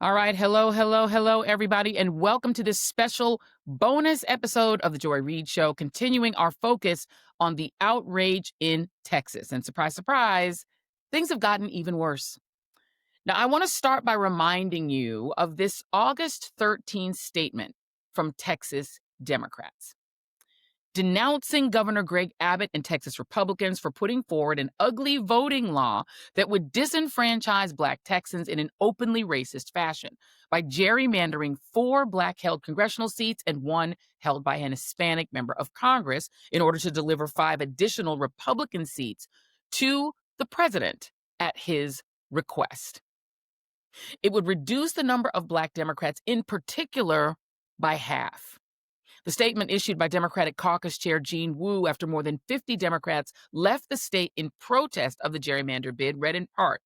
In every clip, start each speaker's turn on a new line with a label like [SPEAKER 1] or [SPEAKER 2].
[SPEAKER 1] All right. Hello, hello, hello, everybody, and welcome to this special bonus episode of the Joy Reid Show, continuing our focus on the outrage in Texas. And surprise, surprise, things have gotten even worse. Now, I want to start by reminding you of this August 13th statement from Texas Democrats, denouncing Governor Greg Abbott and Texas Republicans for putting forward an ugly voting law that would disenfranchise Black Texans in an openly racist fashion by gerrymandering 4 Black-held congressional seats and 1 held by an Hispanic member of Congress in order to deliver 5 additional Republican seats to the president at his request. It would reduce the number of Black Democrats in particular by half. The statement issued by Democratic Caucus Chair Jean Wu after more than 50 Democrats left the state in protest of the gerrymander bid read in part,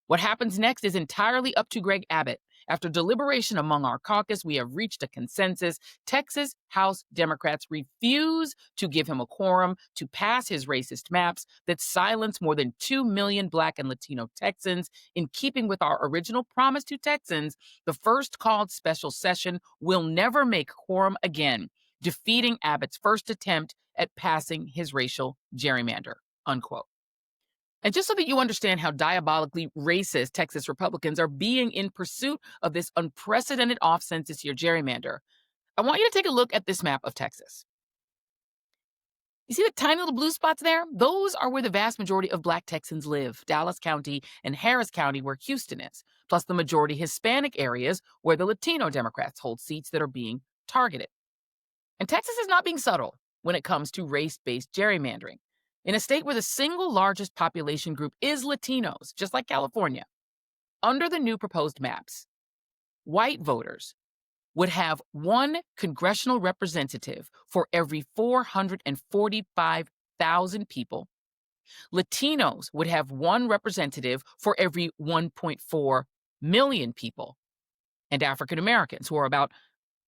[SPEAKER 1] "What happens next is entirely up to Greg Abbott. After deliberation among our caucus, we have reached a consensus. Texas House Democrats refuse to give him a quorum to pass his racist maps that silence more than 2 million Black and Latino Texans. In keeping with our original promise to Texans, the first called special session will never make quorum again, defeating Abbott's first attempt at passing his racial gerrymander," unquote. And just so that you understand how diabolically racist Texas Republicans are being in pursuit of this unprecedented off-census year gerrymander, I want you to take a look at this map of Texas. You see the tiny little blue spots there? Those are where the vast majority of Black Texans live, Dallas County and Harris County, where Houston is, plus the majority Hispanic areas where the Latino Democrats hold seats that are being targeted. And Texas is not being subtle when it comes to race-based gerrymandering. In a state where the single largest population group is Latinos, just like California, under the new proposed maps, white voters would have 1 congressional representative for every 445,000 people. Latinos would have 1 representative for every 1.4 million people. And African Americans, who are about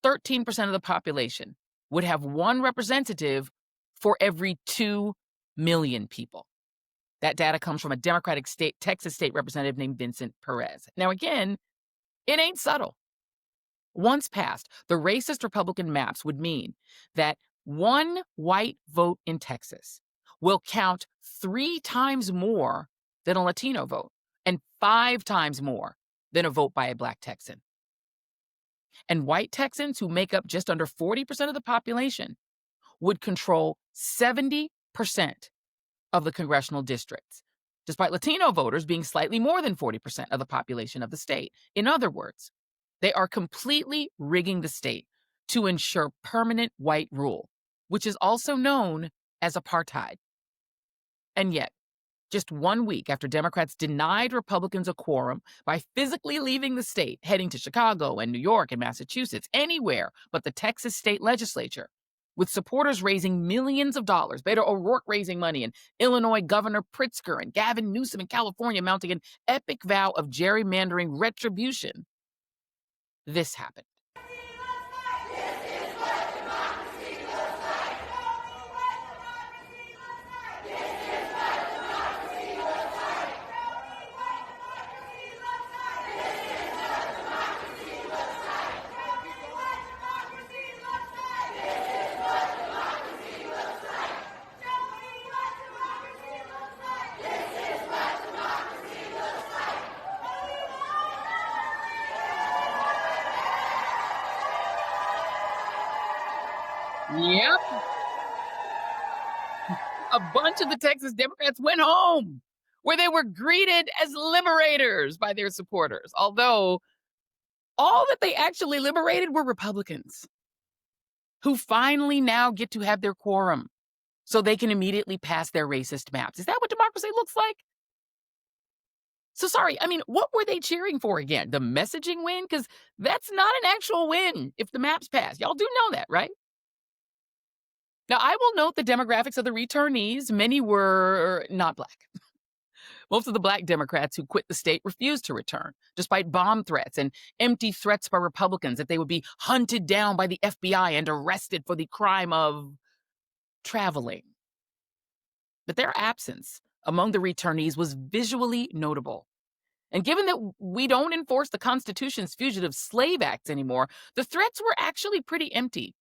[SPEAKER 1] 13% of the population, would have 1 representative for every 2 million people. That data comes from a Democratic Texas state representative named Vincent Perez. Now, again, it ain't subtle. Once passed, the racist Republican maps would mean that 1 white vote in Texas will count 3 times more than a Latino vote and 5 times more than a vote by a Black Texan. And white Texans, who make up just under 40% of the population, would control 70% of the congressional districts, despite Latino voters being slightly more than 40% of the population of the state. In other words, they are completely rigging the state to ensure permanent white rule, which is also known as apartheid. And yet, just 1 week after Democrats denied Republicans a quorum by physically leaving the state, heading to Chicago and New York and Massachusetts, anywhere but the Texas state legislature, with supporters raising millions of dollars, Beto O'Rourke raising money, and Illinois Governor Pritzker and Gavin Newsom in California mounting an epic vow of gerrymandering retribution, this happened. Yep. A bunch of the Texas Democrats went home, where they were greeted as liberators by their supporters, although all that they actually liberated were Republicans, who finally now get to have their quorum so they can immediately pass their racist maps. Is that what democracy looks like? So sorry, what were they cheering for again? The messaging win? Because that's not an actual win if the maps pass. Y'all do know that, right? Now, I will note the demographics of the returnees. Many were not Black. Most of the Black Democrats who quit the state refused to return, despite bomb threats and empty threats by Republicans that they would be hunted down by the FBI and arrested for the crime of traveling. But their absence among the returnees was visually notable. And given that we don't enforce the Constitution's Fugitive Slave Acts anymore, the threats were actually pretty empty.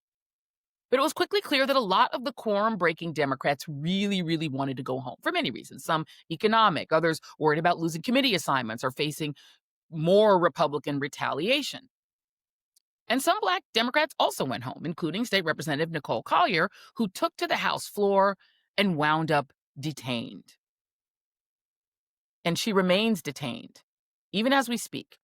[SPEAKER 1] But it was quickly clear that a lot of the quorum-breaking Democrats really, really wanted to go home for many reasons. Some economic, others worried about losing committee assignments or facing more Republican retaliation. And some Black Democrats also went home, including State Representative Nicole Collier, who took to the House floor and wound up detained. And she remains detained, even as we speak,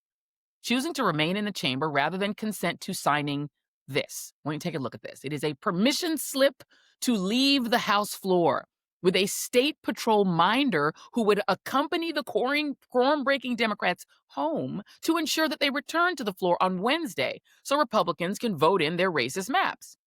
[SPEAKER 1] choosing to remain in the chamber rather than consent to signing this. I want you to take a look at this. It is a permission slip to leave the House floor with a State Patrol minder who would accompany the quorum-breaking Democrats home to ensure that they return to the floor on Wednesday so Republicans can vote in their racist maps.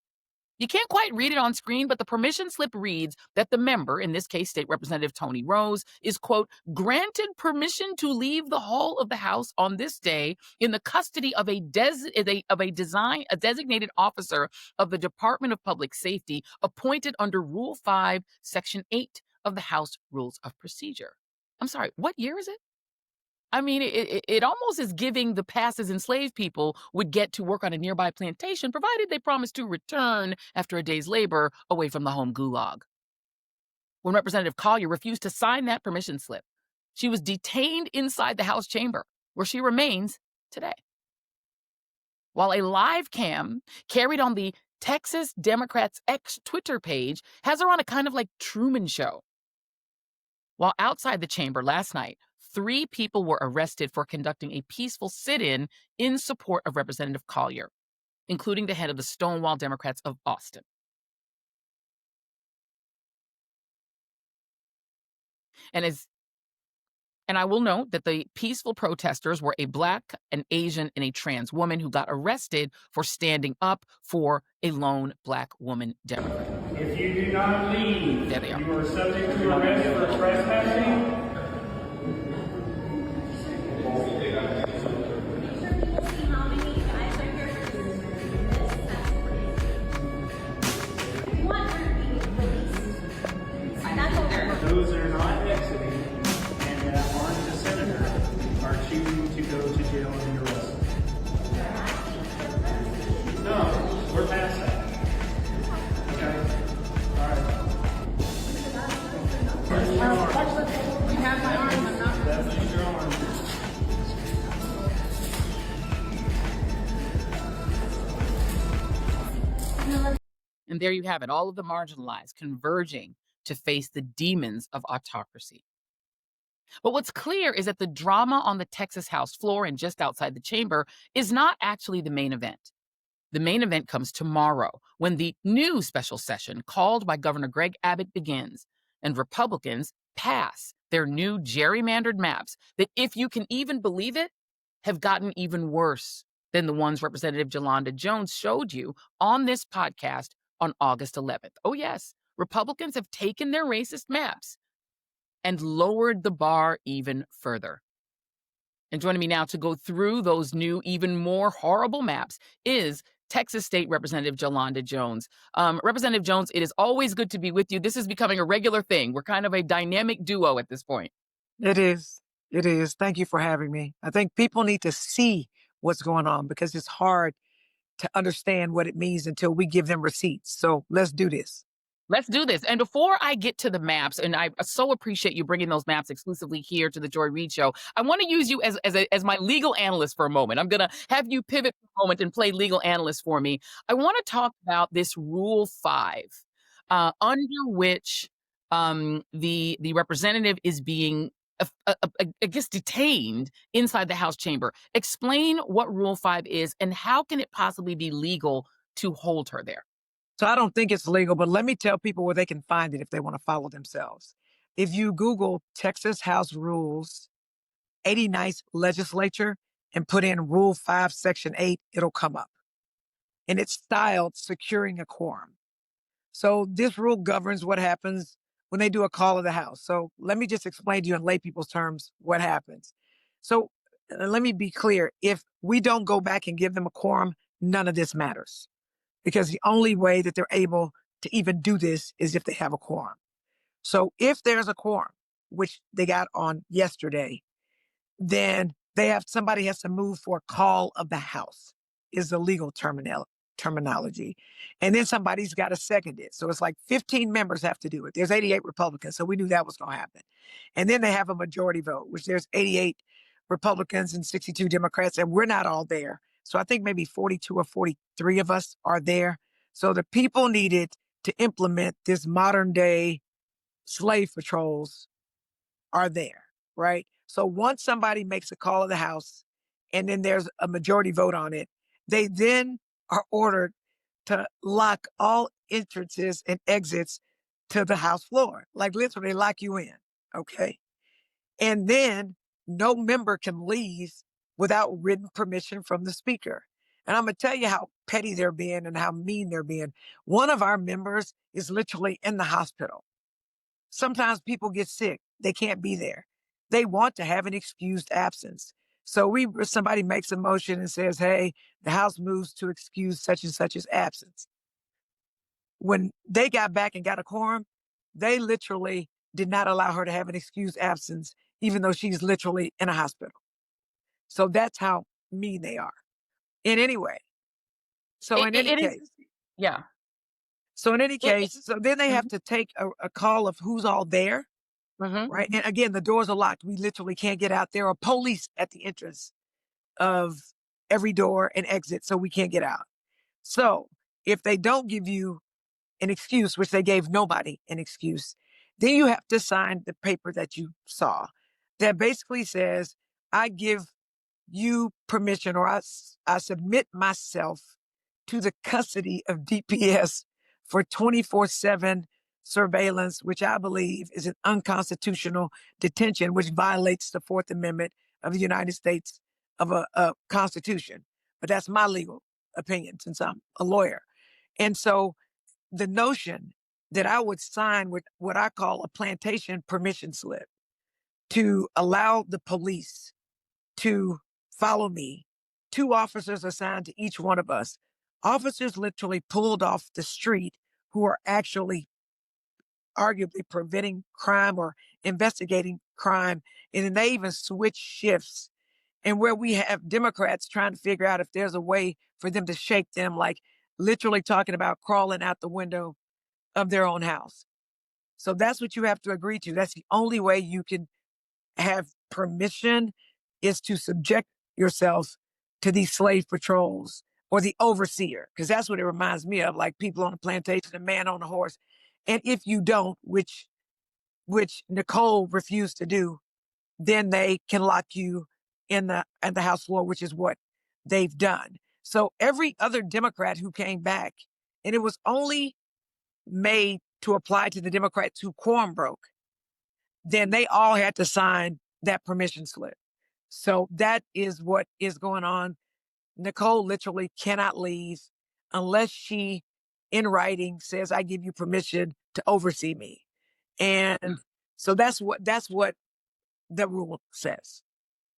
[SPEAKER 1] You can't quite read it on screen, but the permission slip reads that the member, in this case State Representative Tony Rose, is, quote, granted permission to leave the hall of the House on this day in the custody of a designated officer of the Department of Public Safety appointed under Rule 5, Section 8 of the House Rules of Procedure. I'm sorry, what year is it? I mean, it almost is giving the passes enslaved people would get to work on a nearby plantation, provided they promised to return after a day's labor away from the home gulag. When Representative Collier refused to sign that permission slip, she was detained inside the House chamber, where she remains today. While a live cam carried on the Texas Democrats' X Twitter page has her on a kind of like Truman Show. While outside the chamber last night, 3 people were arrested for conducting a peaceful sit-in in support of Representative Collier, including the head of the Stonewall Democrats of Austin. And I will note that the peaceful protesters were a Black, an Asian, and a trans woman who got arrested for standing up for a lone Black woman Democrat.
[SPEAKER 2] If you do not leave,
[SPEAKER 1] There they are.
[SPEAKER 2] you are subject to arrest for trespassing. Those that are not exiting and that aren't a senator are choosing to go to jail and be arrested. No, we're past that. Okay? All right.
[SPEAKER 3] You have my arm, I'm not.
[SPEAKER 2] That's your arm.
[SPEAKER 1] And there you have it, all of the marginalized converging to face the demons of autocracy. But what's clear is that the drama on the Texas House floor and just outside the chamber is not actually the main event. The main event comes tomorrow when the new special session called by Governor Greg Abbott begins and Republicans pass their new gerrymandered maps that, if you can even believe it, have gotten even worse than the ones Representative Jolanda Jones showed you on this podcast on August 11th. Oh, yes, Republicans have taken their racist maps and lowered the bar even further. And joining me now to go through those new, even more horrible maps is Texas State Representative Jolanda Jones. Representative Jones, it is always good to be with you. This is becoming a regular thing. We're kind of a dynamic duo at this point.
[SPEAKER 3] It is. It is. Thank you for having me. I think people need to see what's going on because it's hard to understand what it means until we give them receipts. So let's do this.
[SPEAKER 1] Let's do this. And before I get to the maps, and I so appreciate you bringing those maps exclusively here to the Joy Reid Show, I want to use you as my legal analyst for a moment. I'm going to have you pivot for a moment and play legal analyst for me. I want to talk about this Rule 5, under which the representative is being, I guess, detained inside the House chamber. Explain what Rule 5 is and how can it possibly be legal to hold her there?
[SPEAKER 3] So I don't think it's legal, but let me tell people where they can find it if they want to follow themselves. If you Google Texas House Rules, 89th Legislature, and put in Rule 5, Section 8, it'll come up. And it's styled securing a quorum. So this rule governs what happens when they do a call of the House. So let me just explain to you in lay people's terms what happens. So let me be clear. If we don't go back and give them a quorum, none of this matters. Because the only way that they're able to even do this is if they have a quorum. So if there's a quorum, which they got on yesterday, then somebody has to move for a call of the House is the legal terminology. And then somebody's got to second it. So it's like 15 members have to do it. There's 88 Republicans. So we knew that was going to happen. And then they have a majority vote, which there's 88 Republicans and 62 Democrats. And we're not all there. So I think maybe 42 or 43 of us are there. So the people needed to implement this modern day slave patrols are there, right? So once somebody makes a call of the House and then there's a majority vote on it, they then are ordered to lock all entrances and exits to the House floor, like literally lock you in, okay? And then no member can leave without written permission from the speaker. And I'm going to tell you how petty they're being and how mean they're being. One of our members is literally in the hospital. Sometimes people get sick. They can't be there. They want to have an excused absence. So somebody makes a motion and says, hey, the House moves to excuse such and such's absence. When they got back and got a quorum, they literally did not allow her to have an excused absence, even though she's literally in a hospital. So that's how mean they are. In any way. So in any case.
[SPEAKER 1] Yeah.
[SPEAKER 3] So in any case, so then they have to take a call of who's all there.
[SPEAKER 1] Mm-hmm.
[SPEAKER 3] Right. And again, the doors are locked. We literally can't get out. There are police at the entrance of every door and exit, so we can't get out. So if they don't give you an excuse, which they gave nobody an excuse, then you have to sign the paper that you saw that basically says, I give you permission or I submit myself to the custody of DPS for 24/7 surveillance, which I believe is an unconstitutional detention, which violates the Fourth Amendment of the United States of a Constitution. But that's my legal opinion since I'm a lawyer. And so the notion that I would sign with what I call a plantation permission slip to allow the police to follow me, 2 officers assigned to each one of us, officers literally pulled off the street who are actually arguably preventing crime or investigating crime. And then they even switch shifts. And where we have Democrats trying to figure out if there's a way for them to shake them, like literally talking about crawling out the window of their own house. So that's what you have to agree to. That's the only way you can have permission is to subject yourself to these slave patrols or the overseer, because that's what it reminds me of, like people on a plantation, a man on a horse. And if you don't, which Nicole refused to do, then they can lock you in the House floor, which is what they've done. So every other Democrat who came back, and it was only made to apply to the Democrats who quorum broke, then they all had to sign that permission slip. So that is what is going on. Nicole literally cannot leave unless she, in writing, says, I give you permission to oversee me. And so that's what the rule says.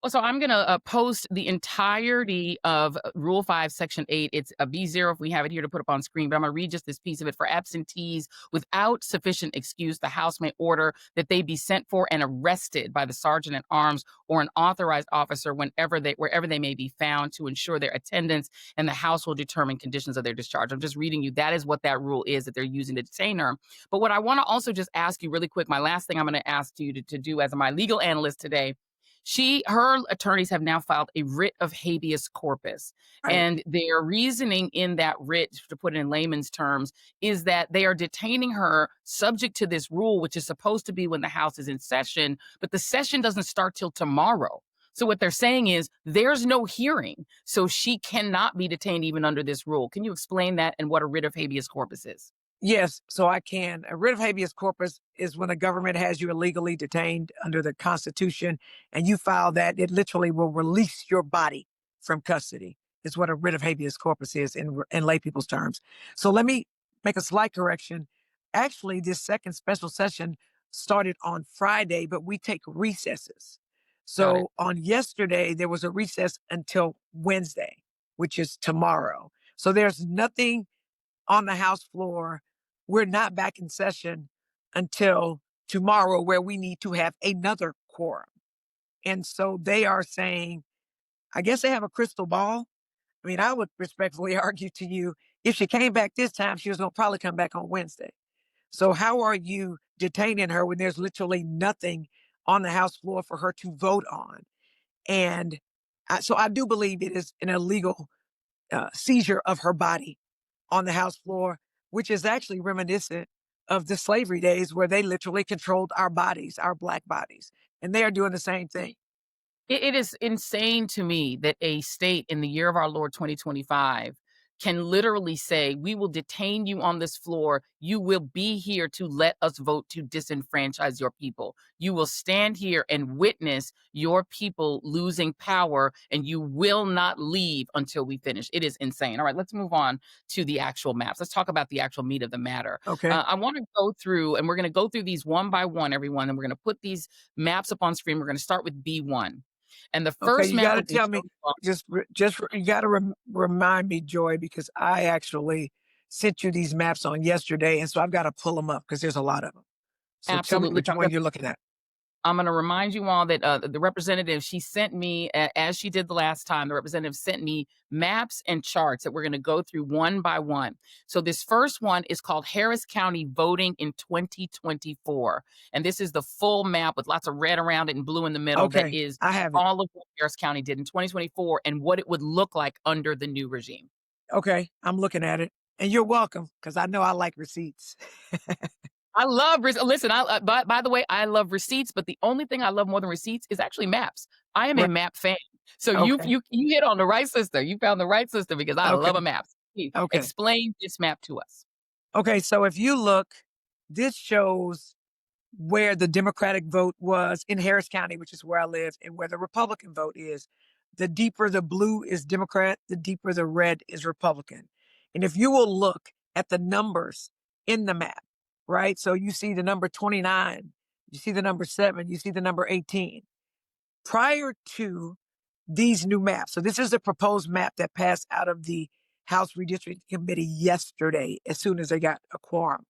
[SPEAKER 1] Well, so I'm going to post the entirety of Rule 5, Section 8. It's a V0 if we have it here to put up on screen, but I'm going to read just this piece of it. For absentees without sufficient excuse, the House may order that they be sent for and arrested by the sergeant at arms or an authorized officer wherever they may be found to ensure their attendance, and the House will determine conditions of their discharge. I'm just reading you. That is what that rule is that they're using to detain her. But what I want to also just ask you really quick, my last thing I'm going to ask you to do as my legal analyst today, her attorneys have now filed a writ of habeas corpus.
[SPEAKER 3] Right.
[SPEAKER 1] And their reasoning in that writ, to put it in layman's terms, is that they are detaining her subject to this rule, which is supposed to be when the House is in session, but the session doesn't start till tomorrow. So what they're saying is there's no hearing, so she cannot be detained even under this rule. Can you explain that and what a writ of habeas corpus is?
[SPEAKER 3] Yes, so I can. A writ of habeas corpus is when the government has you illegally detained under the Constitution and you file that, it literally will release your body from custody, is what a writ of habeas corpus is in lay people's terms. So let me make a slight correction. Actually, this second special session started on Friday, but we take recesses. So on yesterday, there was a recess until Wednesday, which is tomorrow. So there's nothing on the House floor. We're not back in session until tomorrow, where we need to have another quorum. And so they are saying, I guess they have a crystal ball. I mean, I would respectfully argue to you, if she came back this time, she was going to probably come back on Wednesday. So how are you detaining her when there's literally nothing on the House floor for her to vote on? And so I do believe it is an illegal seizure of her body on the House floor, which is actually reminiscent of the slavery days where they literally controlled our bodies, our Black bodies. And they are doing the same thing.
[SPEAKER 1] It is insane to me that a state in the year of our Lord 2025 can literally say, "We will detain you on this floor. You will be here to let us vote to disenfranchise your people. You will stand here and witness your people losing power, and you will not leave until we finish." It is insane. All right, let's move on to the actual maps. Let's talk about the actual meat of the matter.
[SPEAKER 3] Okay.
[SPEAKER 1] I want to go through, and we're going to go through these one by one, everyone, and we're going to put these maps up on screen. We're going to start with B1. And the
[SPEAKER 3] Okay.
[SPEAKER 1] first
[SPEAKER 3] You
[SPEAKER 1] map
[SPEAKER 3] got to
[SPEAKER 1] we're gonna
[SPEAKER 3] tell
[SPEAKER 1] show
[SPEAKER 3] me,
[SPEAKER 1] you all.
[SPEAKER 3] you got to remind me, Joy, because I actually sent you these maps on yesterday. And so I've got to pull them up because there's a lot of them. So tell me
[SPEAKER 1] Absolutely.
[SPEAKER 3] which one you're looking at.
[SPEAKER 1] I'm gonna remind you all that, the representative, she sent me, as she did the last time, the representative sent me maps and charts that we're gonna go through one by one. So this first one is called Harris County Voting in 2024, and this is the full map with lots of red around it and blue in the middle. That
[SPEAKER 3] Okay.
[SPEAKER 1] is
[SPEAKER 3] I have it.
[SPEAKER 1] all of what Harris County did in 2024 and what it would look like under the new regime.
[SPEAKER 3] Okay. I'm looking at it. And you're welcome because I know I like receipts.
[SPEAKER 1] I love listen, by the way, I love receipts, but the only thing I love more than receipts is actually maps. I am a
[SPEAKER 3] Right.
[SPEAKER 1] map fan. So
[SPEAKER 3] Okay.
[SPEAKER 1] you hit on the right sister. You found the right sister because I
[SPEAKER 3] Okay.
[SPEAKER 1] love a map. Please
[SPEAKER 3] Okay.
[SPEAKER 1] explain this map to us.
[SPEAKER 3] Okay. So if you look, this shows where the Democratic vote was in Harris County, which is where I live, and where the Republican vote is. The deeper the blue is Democrat, the deeper the red is Republican. And if you will look at the numbers in the map, right? So you see the number 29, you see the number 7, you see the number 18. Prior to these new maps, so this is the proposed map that passed out of the House Redistricting Committee yesterday, as soon as they got a quorum.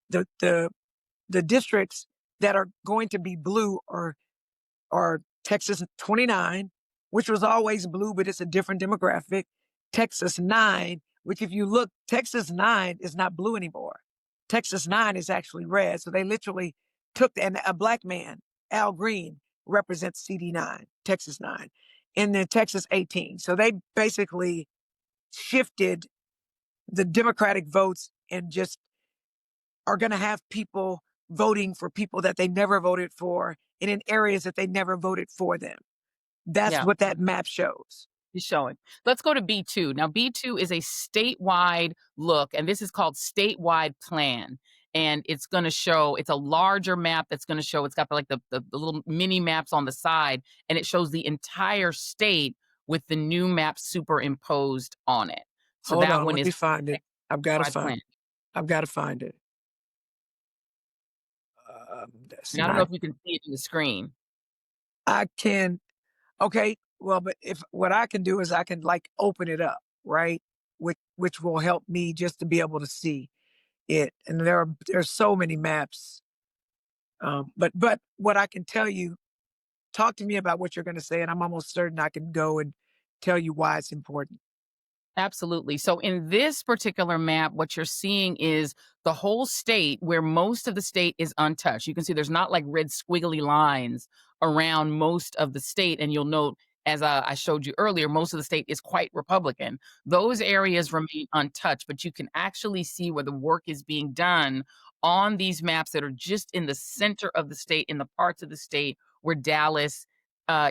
[SPEAKER 3] The districts that are going to be blue are Texas 29, which was always blue, but it's a different demographic. Texas 9, which if you look, Texas 9 is not blue anymore. Texas 9 is actually red. So they literally and a Black man, Al Green, represents CD9, Texas 9, and then Texas 18. So they basically shifted the Democratic votes and just are going to have people voting for people that they never voted for and in areas that they never voted for them. That's
[SPEAKER 1] Yeah.
[SPEAKER 3] what that map shows.
[SPEAKER 1] He's showing. Let's go to B2. Now, B2 is a statewide look, and this is called statewide plan. And it's going to show, it's a larger map that's going to show, it's got the little mini maps on the side, and it shows the entire state with the new map superimposed on it. So
[SPEAKER 3] Hold
[SPEAKER 1] that
[SPEAKER 3] on,
[SPEAKER 1] one
[SPEAKER 3] let
[SPEAKER 1] is
[SPEAKER 3] me find it. I've got to
[SPEAKER 1] statewide
[SPEAKER 3] find
[SPEAKER 1] plan.
[SPEAKER 3] it. I've got to find it. That's
[SPEAKER 1] And I don't know
[SPEAKER 3] not,
[SPEAKER 1] if you can see it in the screen.
[SPEAKER 3] I can, okay. Well, but if what I can do is I can like open it up, right? Which will help me just to be able to see it. And there's so many maps. But what I can tell you, talk to me about what you're going to say, and I'm almost certain I can go and tell you why it's important.
[SPEAKER 1] Absolutely. So in this particular map, what you're seeing is the whole state where most of the state is untouched. You can see there's not like red squiggly lines around most of the state. And you'll note, as I showed you earlier, most of the state is quite Republican. Those areas remain untouched, but you can actually see where the work is being done on these maps that are just in the center of the state, in the parts of the state where Dallas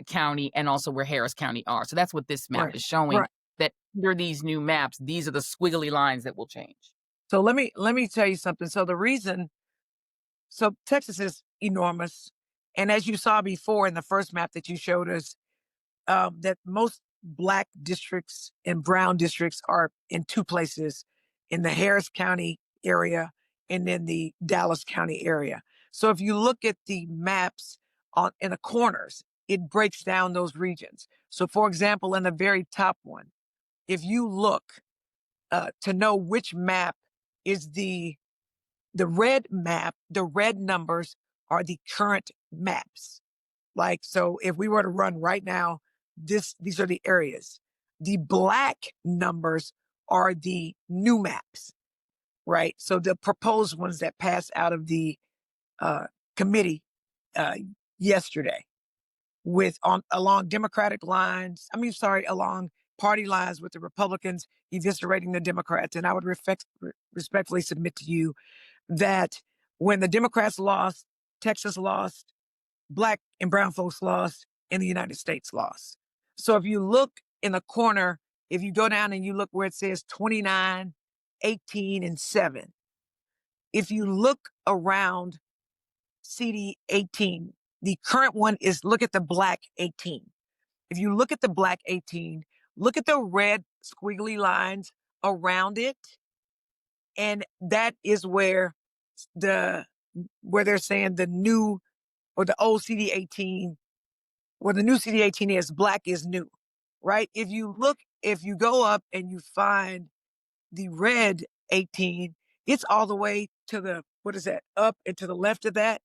[SPEAKER 1] County and also where Harris County are. So that's what this map
[SPEAKER 3] Right.
[SPEAKER 1] is showing,
[SPEAKER 3] Right.
[SPEAKER 1] that under these new maps, these are the squiggly lines that will change.
[SPEAKER 3] So let me tell you something. So Texas is enormous, and as you saw before in the first map that you showed us, that most Black districts and brown districts are in two places, in the Harris County area and in the Dallas County area. So if you look at the maps in the corners, it breaks down those regions. So for example, in the very top one, if you look to know which map is the red map, the red numbers are the current maps. Like, so if we were to run right now, these are the areas. The black numbers are the new maps, right? So the proposed ones that passed out of the committee uh, yesterday along Democratic lines. Along party lines with the Republicans eviscerating the Democrats. And I would respectfully submit to you that when the Democrats lost, Texas lost, Black and brown folks lost, and the United States lost. So if you look in the corner, if you go down and you look where it says 29, 18, and 7, if you look around CD 18, the current one is look at the Black 18. If you look at the Black 18, look at the red squiggly lines around it. And that is where they're saying the new or the old CD 18, where the new CD 18 is Black is new, right? If you go up and you find the red 18, it's all the way to the, what is that, up and to the left of that.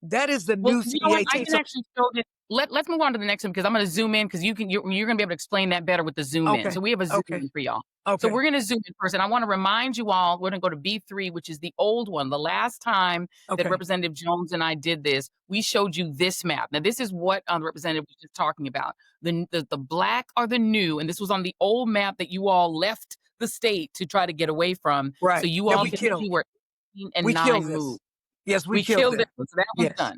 [SPEAKER 3] That is the
[SPEAKER 1] Well,
[SPEAKER 3] new
[SPEAKER 1] you know what? I
[SPEAKER 3] CD18.
[SPEAKER 1] can actually show this. Let's move on to the next one because I'm going to zoom in because you're going to be able to explain that better with the zoom in.
[SPEAKER 3] Okay.
[SPEAKER 1] So we have a zoom
[SPEAKER 3] Okay.
[SPEAKER 1] in for y'all.
[SPEAKER 3] Okay.
[SPEAKER 1] So we're going to zoom in first. And I want to remind you all, we're going to go to B3, which is the old one. The last time that Representative Jones and I did this, we showed you this map. Now, this is what the representative was just talking about. The black are the new, and this was on the old map that you all left the state to try to get away from.
[SPEAKER 3] Right.
[SPEAKER 1] So you
[SPEAKER 3] That
[SPEAKER 1] all
[SPEAKER 3] we
[SPEAKER 1] can
[SPEAKER 3] killed.
[SPEAKER 1] see where 18 and
[SPEAKER 3] We
[SPEAKER 1] 9
[SPEAKER 3] killed this.
[SPEAKER 1] moved.
[SPEAKER 3] Yes,
[SPEAKER 1] We
[SPEAKER 3] killed
[SPEAKER 1] killed
[SPEAKER 3] it.
[SPEAKER 1] it. So that one's
[SPEAKER 3] Yes.
[SPEAKER 1] done.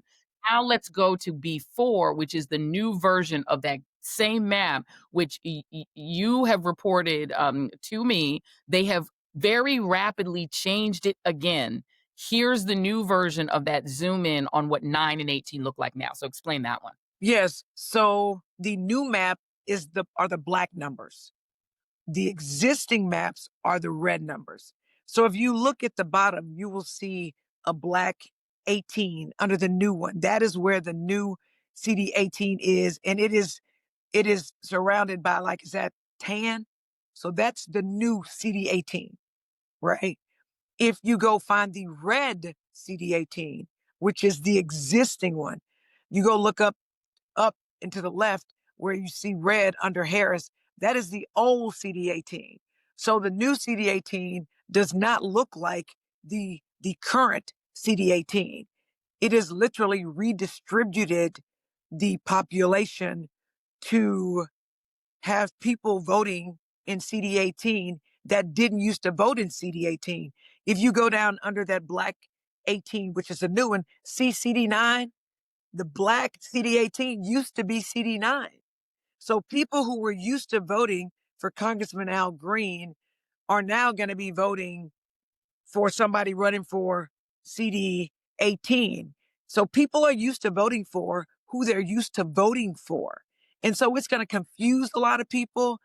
[SPEAKER 1] Now let's go to B4, which is the new version of that same map, which you have reported to me. They have very rapidly changed it again. Here's the new version of that zoom in on what 9 and 18 look like now. So explain that one.
[SPEAKER 3] Yes. So the new map are the black numbers. The existing maps are the red numbers. So if you look at the bottom, you will see a Black 18 under the new one. That is where the new CD 18 is. And it is surrounded by, like, is that tan? So that's the new CD 18, right? If you go find the red CD 18, which is the existing one, you go look up and to the left where you see red under Harris, that is the old CD 18. So the new CD 18 does not look like the current CD 18. It is literally redistributed the population to have people voting in CD 18 that didn't used to vote in CD 18. If you go down under that Black 18, which is a new one, see CD 9, the Black CD 18 used to be CD 9. So people who were used to voting for Congressman Al Green are now going to be voting for somebody running for CD 18. So people are used to voting for who they're used to voting for. And so it's going to confuse a lot of people,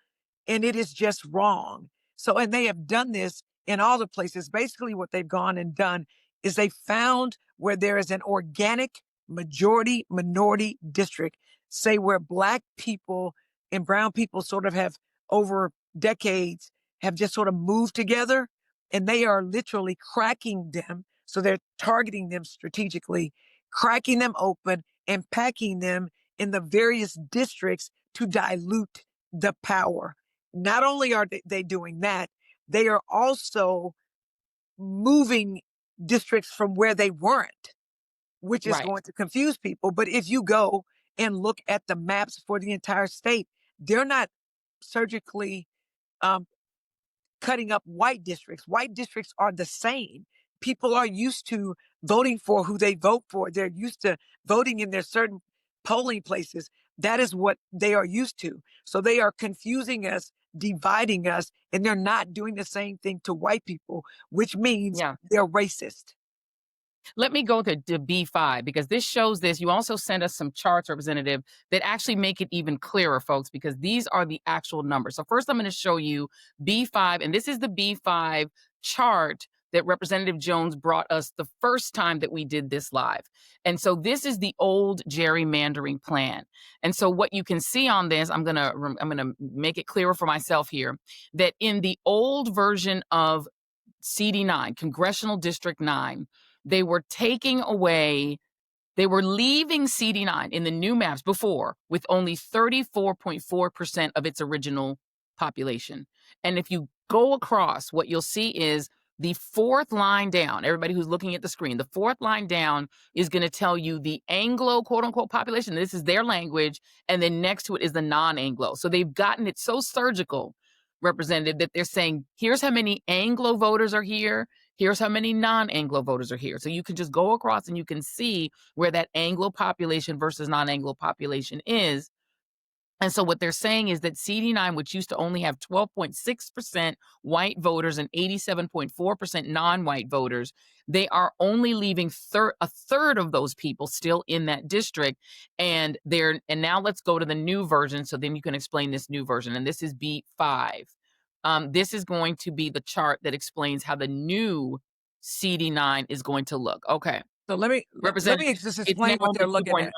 [SPEAKER 3] and it is just wrong. So, and they have done this in all the places. Basically, what they've gone and done is they found where there is an organic majority minority district, say where Black people and brown people sort of have over decades have just sort of moved together, and they are literally cracking them. So they're targeting them strategically, cracking them open and packing them in the various districts to dilute the power. Not only are they doing that, they are also moving districts from where they weren't, which is going to confuse people. But if you go and look at the maps for the entire state, they're not surgically cutting up white districts. White districts are the same. People are used to voting for who they vote for. They're used to voting in their certain polling places. That is what they are used to. So they are confusing us, dividing us, and they're not doing the same thing to white people, which means they're racist.
[SPEAKER 1] Let me go to B5 because this shows this. You also sent us some charts, Representative, that actually make it even clearer, folks, because these are the actual numbers. So first I'm going to show you B5, and this is the B5 chart that Representative Jones brought us the first time that we did this live. And so this is the old gerrymandering plan. And so what you can see on this, I'm going to make it clearer for myself here, that in the old version of CD9, Congressional District 9, they were taking away They were leaving CD9 in the new maps before with only 34.4% of its original population. And if you go across, what you'll see is the fourth line down. Everybody who's looking at the screen, the fourth line down is going to tell you the Anglo quote unquote population. This is their language. And then next to it is the non-Anglo. So they've gotten it so surgical, Representative, that they're saying, here's how many Anglo voters are here. Here's how many non-Anglo voters are here. So you can just go across and you can see where that Anglo population versus non-Anglo population is. And so what they're saying is that CD9, which used to only have 12.6% white voters and 87.4% non-white voters, they are only leaving a third of those people still in that district. And now let's go to the new version. So then you can explain this new version. And this is B5. This is going to be the chart that explains how the new CD9 is going to look. Okay.
[SPEAKER 3] So let me just explain what they're looking at.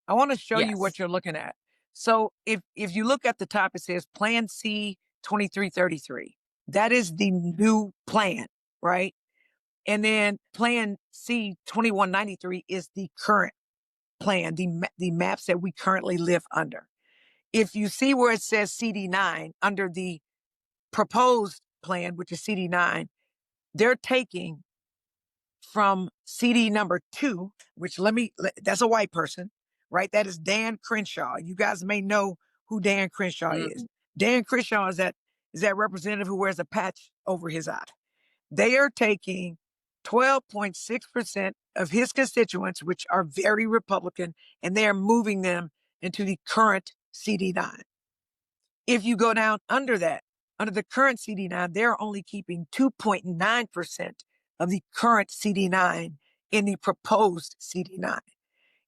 [SPEAKER 3] I want to show you what you're looking at. So if you look at the top, it says Plan C 2333. That is the new plan, right? And then Plan C 2193 is the current plan, the maps that we currently live under. If you see where it says CD9 under the proposed plan, which is CD9, they're taking from CD number 2, which that's a white person, right? That is Dan Crenshaw. You guys may know who Dan Crenshaw is. Dan Crenshaw is that representative who wears a patch over his eye. They are taking 12.6% of his constituents, which are very Republican, and they are moving them into the current CD9. If you go down under that, under the current CD9, they're only keeping 2.9% of the current CD9 in the proposed CD9.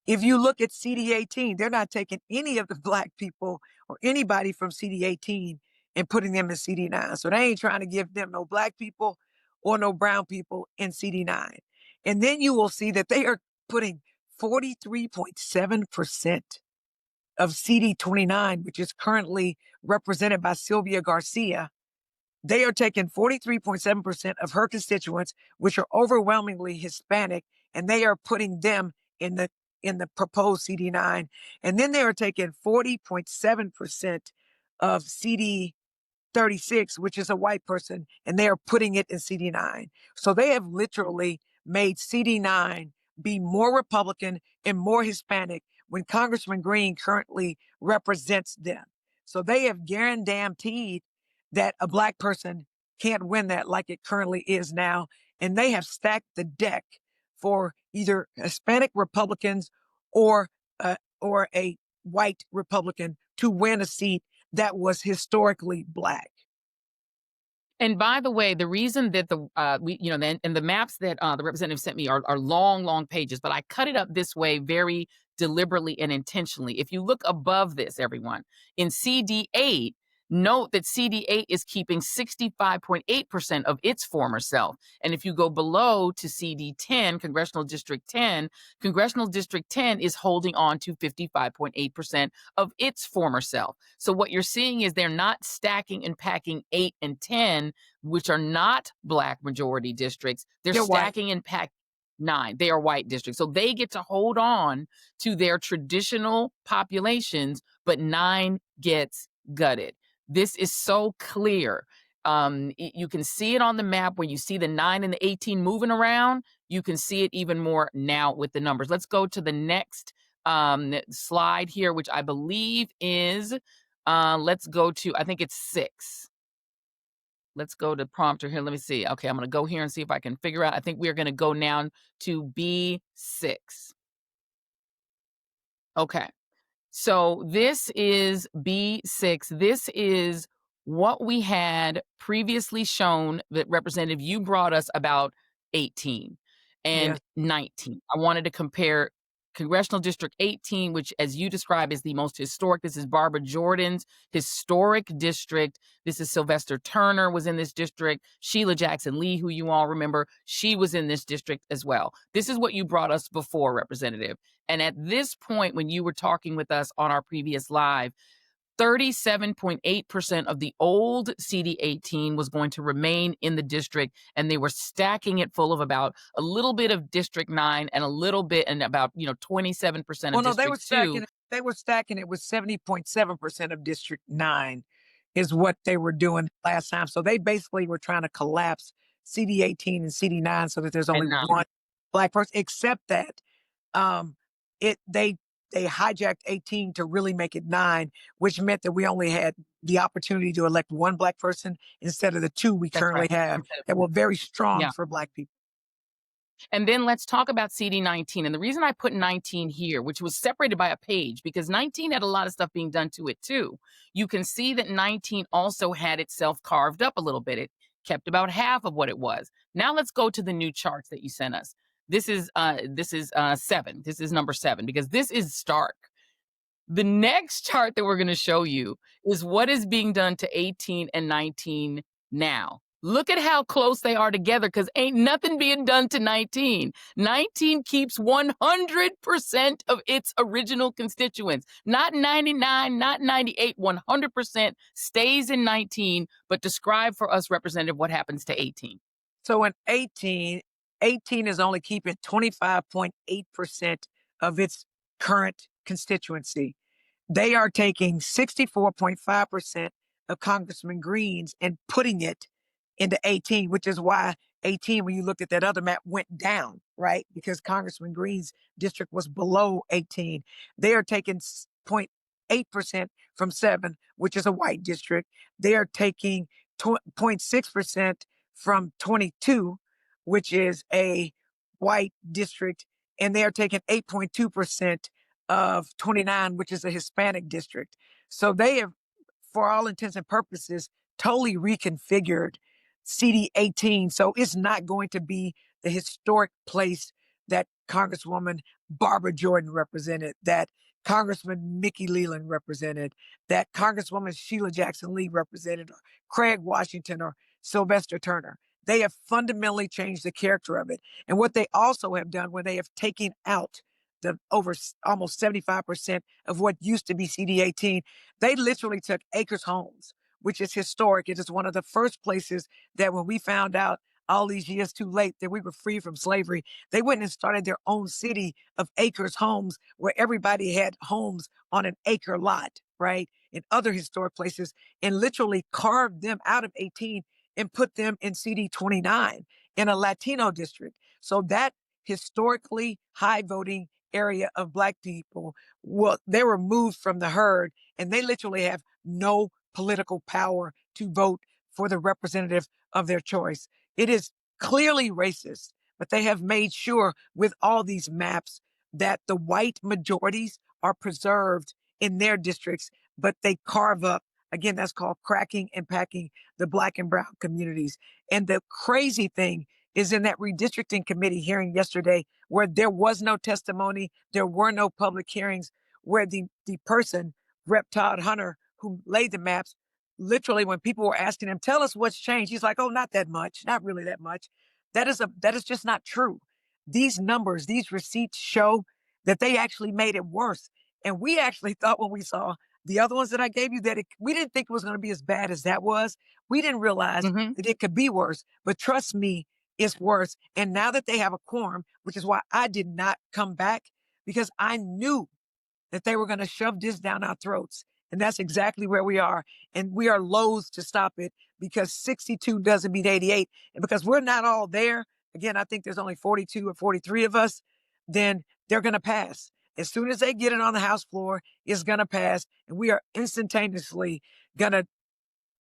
[SPEAKER 3] If you look at CD18, they're not taking any of the Black people or anybody from CD18 and putting them in CD9. So they ain't trying to give them no Black people or no brown people in CD9. And then you will see that they are putting 43.7% of CD29, which is currently represented by Sylvia Garcia. They are taking 43.7% of her constituents, which are overwhelmingly Hispanic, and they are putting them in the proposed CD9. And then they are taking 40.7% of CD36, which is a white person, and they are putting it in CD9. So they have literally made CD9 be more Republican and more Hispanic when Congressman Green currently represents them. So they have guaranteed that a Black person can't win that like it currently is now. And they have stacked the deck for either Hispanic Republicans or a white Republican to win a seat that was historically Black.
[SPEAKER 1] And by the way, the reason that the maps that the representative sent me are long pages, but I cut it up this way very deliberately and intentionally. If you look above this, everyone, in CD8, note that CD8 is keeping 65.8% of its former self. And if you go below to CD10, Congressional District 10, Congressional District 10 is holding on to 55.8% of its former self. So what you're seeing is they're not stacking and packing 8 and 10, which are not Black majority districts. They're stacking and packing 9. They are white districts. So they get to hold on to their traditional populations, but 9 gets gutted. This is so clear. You can see it on the map where you see the 9 and the 18 moving around. You can see it even more now with the numbers. Let's go to the next slide here, which I believe is, let's go to, I think it's 6. Let's go to prompter here. Let me see. Okay, I'm going to go here and see if I can figure out. I think we're going to go now to B6. Okay. So this is B6. This is what we had previously shown that Representative, you brought us about 18 and 19. I wanted to compare Congressional District 18, which as you describe is the most historic. This is Barbara Jordan's historic district. This is Sylvester Turner was in this district. Sheila Jackson Lee, who you all remember, she was in this district as well. This is what you brought us before, Representative. And at this point, when you were talking with us on our previous live, 37.8% of the old CD18 was going to remain in the district, and they were stacking it full of about a little bit of District 9 and a little bit and about 27% of
[SPEAKER 3] Well, no,
[SPEAKER 1] District 2.
[SPEAKER 3] they were stacking it with 70.7% of District 9 is what they were doing last time. So they basically were trying to collapse CD18 and CD9 so that there's only
[SPEAKER 1] And
[SPEAKER 3] one black person, except that um they hijacked 18 to really make it 9, which meant that we only had the opportunity to elect one black person instead of the two we
[SPEAKER 1] that's
[SPEAKER 3] currently
[SPEAKER 1] right.
[SPEAKER 3] have
[SPEAKER 1] Instead of
[SPEAKER 3] that were very strong
[SPEAKER 1] Yeah.
[SPEAKER 3] for black people.
[SPEAKER 1] And then let's talk about CD19. And the reason I put 19 here, which was separated by a page, because 19 had a lot of stuff being done to it too. You can see that 19 also had itself carved up a little bit. It kept about half of what it was. Now let's go to the new charts that you sent us. This is 7. This is number 7 because this is stark. The next chart that we're going to show you is what is being done to 18 and 19 now. Look at how close they are together because ain't nothing being done to 19. 19 keeps 100% of its original constituents. Not 99, not 98, 100% stays in 19, but describe for us, Representative, what happens to 18.
[SPEAKER 3] So in 18 is only keeping 25.8% of its current constituency. They are taking 64.5% of Congressman Green's and putting it into 18, which is why 18, when you looked at that other map, went down, right? Because Congressman Green's district was below 18. They are taking 0.8% from 7, which is a white district. They are taking 0.6% from 22, which is a white district. And they are taking 8.2% of 29, which is a Hispanic district. So they have, for all intents and purposes, totally reconfigured CD 18. So it's not going to be the historic place that Congresswoman Barbara Jordan represented, that Congressman Mickey Leland represented, that Congresswoman Sheila Jackson Lee represented, or Craig Washington or Sylvester Turner. They have fundamentally changed the character of it. And what they also have done, when they have taken out the over almost 75% of what used to be CD 18, they literally took Acres Homes, which is historic. It is one of the first places that when we found out all these years too late that we were free from slavery, they went and started their own city of Acres Homes where everybody had homes on an acre lot, right? In other historic places, and literally carved them out of 18 and put them in CD 29 in a Latino district. So that historically high voting area of black people, well, they were moved from the herd and they literally have no political power to vote for the representative of their choice. It is clearly racist, but they have made sure with all these maps that the white majorities are preserved in their districts, but they carve up. Again, that's called cracking and packing the black and brown communities. And the crazy thing is in that redistricting committee hearing yesterday, where there was no testimony, there were no public hearings, where the person, Rep. Todd Hunter, who laid the maps, literally when people were asking him, tell us what's changed, he's like, oh, not that much, not really that much. That is just not true. These numbers, these receipts show that they actually made it worse. And we actually thought when we saw the other ones that I gave you that we didn't think it was going to be as bad as that was. We didn't realize that it could be worse. But trust me, it's worse. And now that they have a quorum, which is why I did not come back, because I knew that they were going to shove this down our throats. And that's exactly where we are. And we are loath to stop it because 62 doesn't beat 88. And because we're not all there, again, I think there's only 42 or 43 of us, then they're going to pass. As soon as they get it on the House floor, it's going to pass. And we are instantaneously going to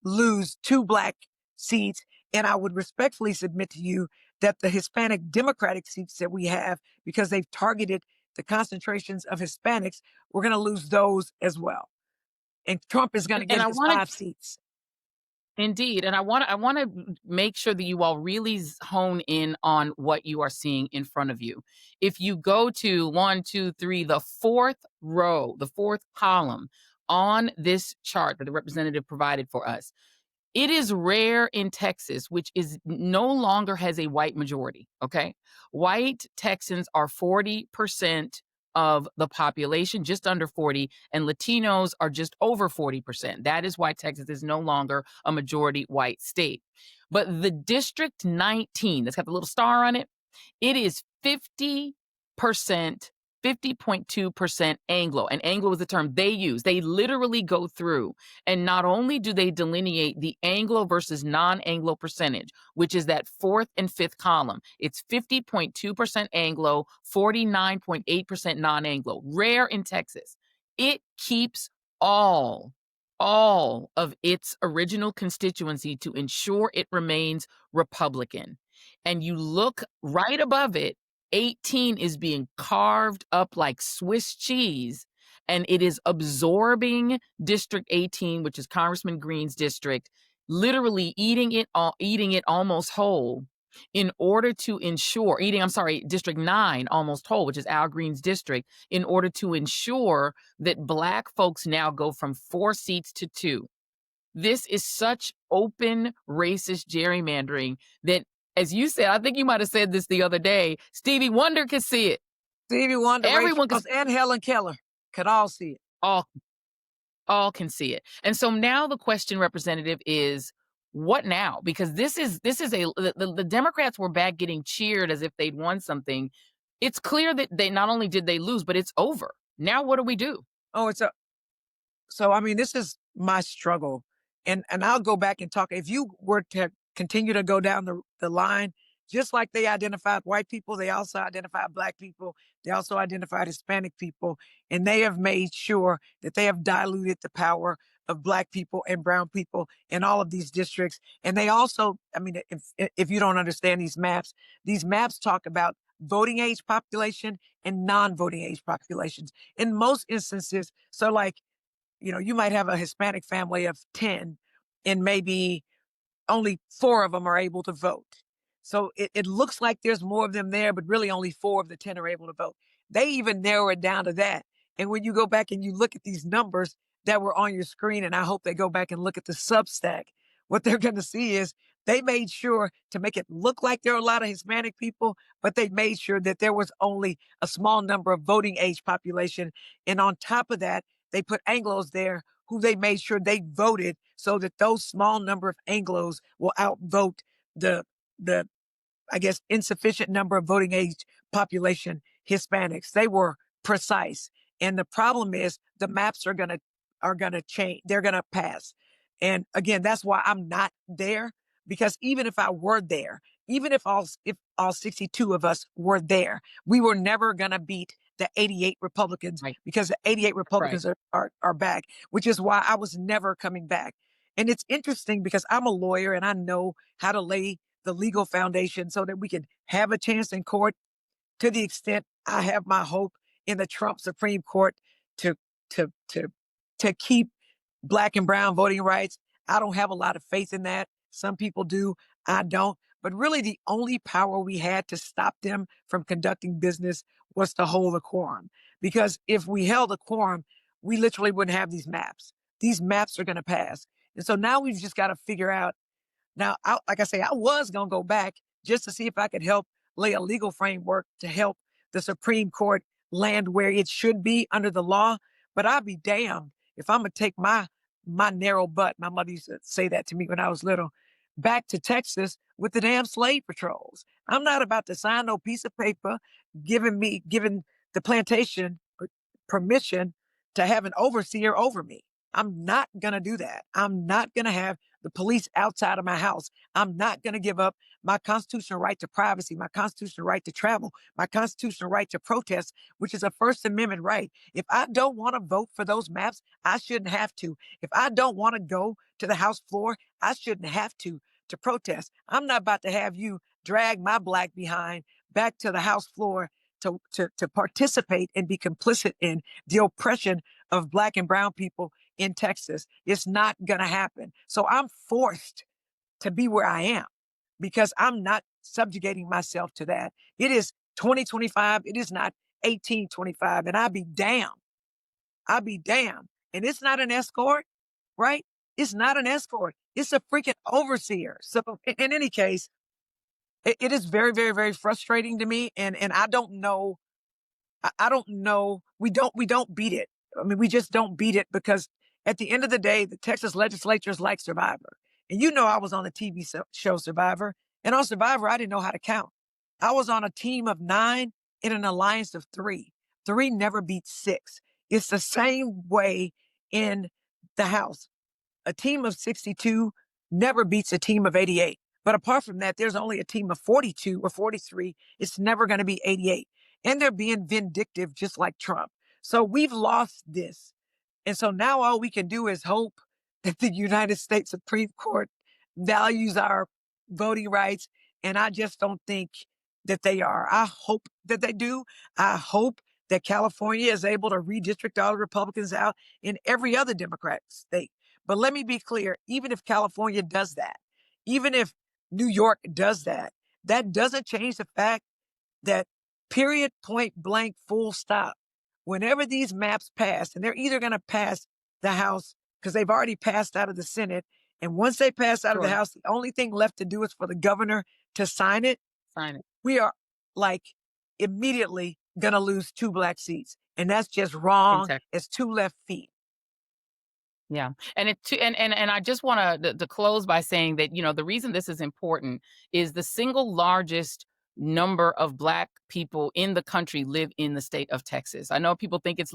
[SPEAKER 3] lose 2 black seats. And I would respectfully submit to you that the Hispanic Democratic seats that we have, because they've targeted the concentrations of Hispanics, we're going to lose those as well. And Trump is going to get his 5 seats.
[SPEAKER 1] Indeed. And I want to make sure that you all really hone in on what you are seeing in front of you. If you go to 1, 2, 3, the 4th row, the 4th column on this chart that the representative provided for us, it is rare in Texas, which is no longer has a white majority. Okay. White Texans are 40% of the population, just under 40, and Latinos are just over 40%. That is why Texas is no longer a majority white state. But the District 19, that's got the little star on it, it is 50%, 50.2% Anglo. And Anglo is the term they use. They literally go through, and not only do they delineate the Anglo versus non-Anglo percentage, which is that fourth and fifth column. It's 50.2% Anglo, 49.8% non-Anglo. Rare in Texas. It keeps all of its original constituency to ensure it remains Republican. And you look right above it, 18 is being carved up like Swiss cheese, and it is absorbing District 18, which is Congressman Green's district, literally eating it almost whole in order to ensure District 9 almost whole, which is Al Green's district, in order to ensure that Black folks now go from 4 seats to 2. This is such open racist gerrymandering that, as you said, I think you might have said this the other day, Stevie Wonder could see it.
[SPEAKER 3] Stevie Wonder,
[SPEAKER 1] Everyone
[SPEAKER 3] Rachel, and Helen Keller could all see it.
[SPEAKER 1] All can see it. And so now the question, Representative, is what now? Because the Democrats were back getting cheered as if they'd won something. It's clear that they not only did they lose, but it's over. Now what do we do?
[SPEAKER 3] So I mean, this is my struggle. And I'll go back and talk. If you were to continue to go down the line, just like they identified white people, they also identified Black people. They also identified Hispanic people. And they have made sure that they have diluted the power of Black people and brown people in all of these districts. And they also, I mean, if you don't understand these maps talk about voting age population and non-voting age populations. In most instances, so like, you might have a Hispanic family of 10 and maybe only 4 of them are able to vote. So it looks like there's more of them there, but really only 4 of the 10 are able to vote. They even narrow it down to that. And when you go back and you look at these numbers that were on your screen, and I hope they go back and look at the Substack, what they're going to see is they made sure to make it look like there are a lot of Hispanic people, but they made sure that there was only a small number of voting age population. And on top of that, they put Anglos there who they made sure they voted so that those small number of Anglos will outvote the I guess, insufficient number of voting age population Hispanics. They were precise. And the problem is the maps are going to change. They're going to pass. And again, that's why I'm not there, because even if I were there, even if all 62 of us were there, we were never going to beat the 88 Republicans,
[SPEAKER 1] Right.
[SPEAKER 3] because the 88 Republicans are back, which is why I was never coming back. And it's interesting because I'm a lawyer and I know how to lay the legal foundation so that we can have a chance in court. To the extent I have my hope in the Trump Supreme Court to keep Black and brown voting rights, I don't have a lot of faith in that. Some people do, I don't. But really, the only power we had to stop them from conducting business was to hold a quorum. Because if we held a quorum, we literally wouldn't have these maps. These maps are going to pass. And so now we've just got to figure out. Now, like I say, I was going to go back just to see if I could help lay a legal framework to help the Supreme Court land where it should be under the law. But I'll be damned if I'm going to take my narrow butt, my mother used to say that to me when I was little, back to Texas with the damn slave patrols. I'm not about to sign no piece of paper giving the plantation permission to have an overseer over me. I'm not going to do that. I'm not going to have the police outside of my house. I'm not going to give up my constitutional right to privacy, my constitutional right to travel, my constitutional right to protest, which is a First Amendment right. If I don't want to vote for those maps, I shouldn't have to. If I don't want to go to the House floor, I shouldn't have to protest. I'm not about to have you drag my Black behind back to the House floor to participate and be complicit in the oppression of Black and brown people in Texas. It's not going to happen. So I'm forced to be where I am because I'm not subjugating myself to that. It is 2025. It is not 1825. And I'll be damned. I'll be damned. And it's not an escort, right? It's not an escort. It's a freaking overseer. So in any case, it is very, very, very frustrating to me. And I don't know I don't know. We don't beat it. I mean, we just don't beat it because at the end of the day, the Texas legislature is like Survivor. And I was on the TV show Survivor. And on Survivor, I didn't know how to count. I was on a team of 9 in an alliance of 3. 3 never beats 6. It's the same way in the House. A team of 62 never beats a team of 88. But apart from that, there's only a team of 42 or 43. It's never going to be 88. And they're being vindictive, just like Trump. So we've lost this. And so now all we can do is hope that the United States Supreme Court values our voting rights. And I just don't think that they are. I hope that they do. I hope that California is able to redistrict all the Republicans out in every other Democratic state. But let me be clear, even if California does that, even if New York does that, that doesn't change the fact that period, point blank, full stop, whenever these maps pass, and they're either going to pass the House because they've already passed out of the Senate. And once they pass out of the
[SPEAKER 1] Sure.
[SPEAKER 3] House, the only thing left to do is for the governor to sign it.
[SPEAKER 1] Sign it.
[SPEAKER 3] We are like immediately going to lose 2 black seats. And that's just wrong.
[SPEAKER 1] Texas.
[SPEAKER 3] It's 2 left feet.
[SPEAKER 1] Yeah. And I just want to close by saying that, the reason this is important is the single largest number of Black people in the country live in the state of Texas. I know people think it's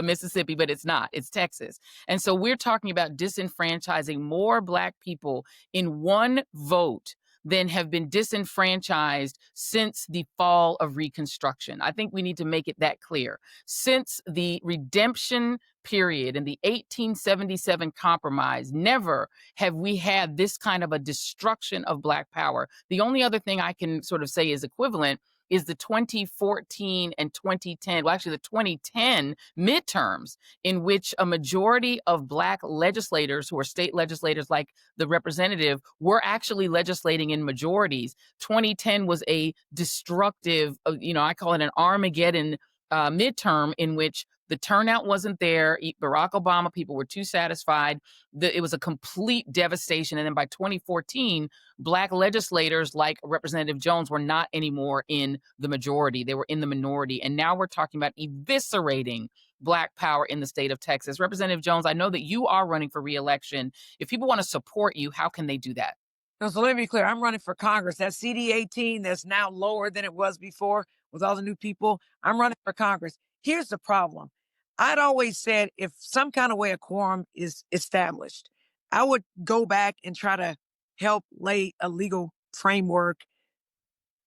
[SPEAKER 1] Mississippi, but it's not. It's Texas. And so we're talking about disenfranchising more Black people in one vote than have been disenfranchised since the fall of Reconstruction. I think we need to make it that clear. Since the redemption period in the 1877 compromise, never have we had this kind of a destruction of Black power. The only other thing I can sort of say is equivalent is the 2014 and 2010, well, actually the 2010 midterms, in which a majority of Black legislators who are state legislators like the representative were actually legislating in majorities. 2010 was a destructive, I call it an Armageddon midterm in which the turnout wasn't there. Barack Obama, people were too satisfied. It was a complete devastation. And then by 2014, Black legislators like Representative Jones were not anymore in the majority. They were in the minority. And now we're talking about eviscerating Black power in the state of Texas. Representative Jones, I know that you are running for re-election. If people want to support you, how can they do that?
[SPEAKER 3] No, so let me be clear. I'm running for Congress. That CD 18 that's now lower than it was before with all the new people. I'm running for Congress. Here's the problem. I'd always said if some kind of way a quorum is established, I would go back and try to help lay a legal framework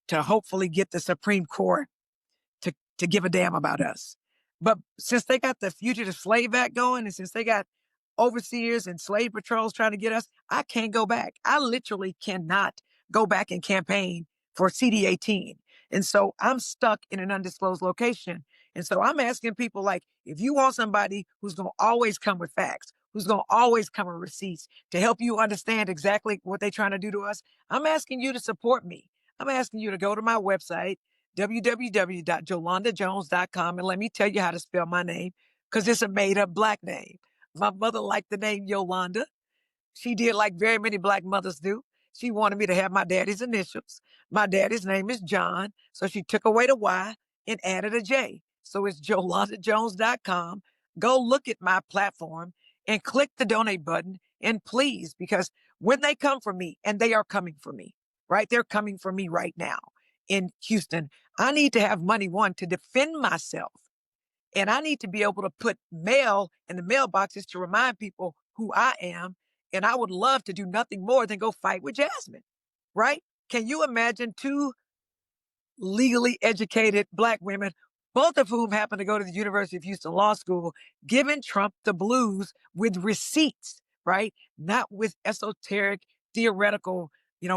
[SPEAKER 3] to hopefully get the Supreme Court to give a damn about us. But since they got the Fugitive Slave Act going, and since they got overseers and slave patrols trying to get us, I can't go back. I literally cannot go back and campaign for CD 18. And so I'm stuck in an undisclosed location. And so I'm asking people, like, if you want somebody who's going to always come with facts, who's going to always come with receipts to help you understand exactly what they're trying to do to us, I'm asking you to support me. I'm asking you to go to my website, www.jolandajones.com, and let me tell you how to spell my name, because it's a made-up Black name. My mother liked the name Yolanda. She did like very many Black mothers do. She wanted me to have my daddy's initials. My daddy's name is John, so she took away the Y and added a J. So it's jolandajones.com. Go look at my platform and click the donate button. And please, because when they come for me, and they are coming for me, right? They're coming for me right now in Houston. I need to have money, one, to defend myself. And I need to be able to put mail in the mailboxes to remind people who I am. And I would love to do nothing more than go fight with Jasmine, right? Can you imagine 2 legally educated Black women, both of whom happen to go to the University of Houston Law School, giving Trump the blues with receipts, right? Not with esoteric, theoretical,